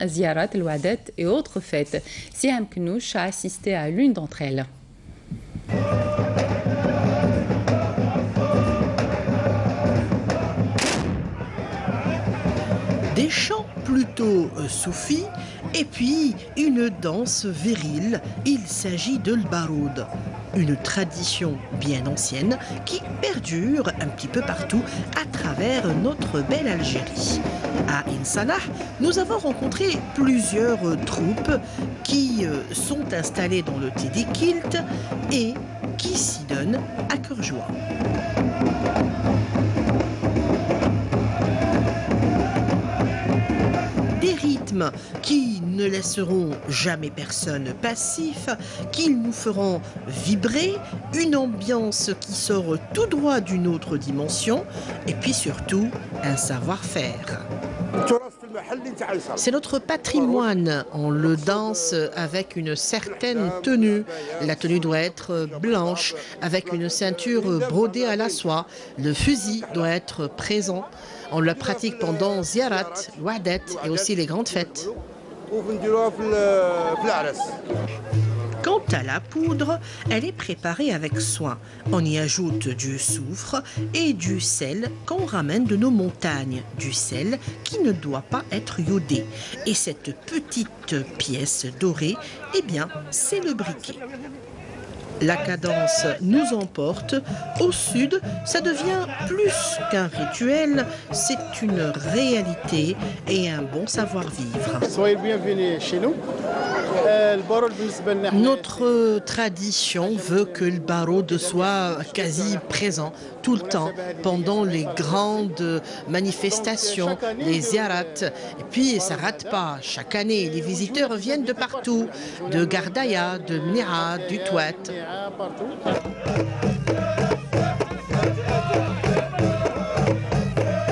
Ziyarat, Al-Wadat et autres fêtes. Siam Knouch a assisté à l'une d'entre elles. Des chants plutôt soufis et puis une danse virile. Il s'agit de l'baroud, une tradition bien ancienne qui perdure un petit peu partout à travers notre belle Algérie. À Insalah, nous avons rencontré plusieurs troupes qui sont installées dans le Tidi Kilt et qui s'y donnent à cœur joie. Des rythmes qui ne laisseront jamais personne passif, qui nous feront vibrer, une ambiance qui sort tout droit d'une autre dimension, et puis surtout un savoir-faire. C'est notre patrimoine, on le danse avec une certaine tenue. La tenue doit être blanche, avec une ceinture brodée à la soie. Le fusil doit être présent. On le pratique pendant Ziyarat, Wadat et aussi les grandes fêtes. Quant à la poudre, elle est préparée avec soin. On y ajoute du soufre et du sel qu'on ramène de nos montagnes. Du sel qui ne doit pas être iodé. Et cette petite pièce dorée, eh bien, c'est le briquet. La cadence nous emporte. Au sud, ça devient plus qu'un rituel, c'est une réalité et un bon savoir-vivre. Soyez le bienvenu chez nous. Notre tradition veut que le baroud soit quasi présent tout le temps pendant les grandes manifestations, les ziarats. Et puis ça rate pas. Chaque année, les visiteurs viennent de partout, de Gardaïa, de Mnira, du Touat.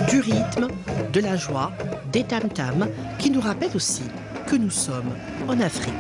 Du rythme, de la joie, des tam-tams qui nous rappellent aussi que nous sommes en Afrique.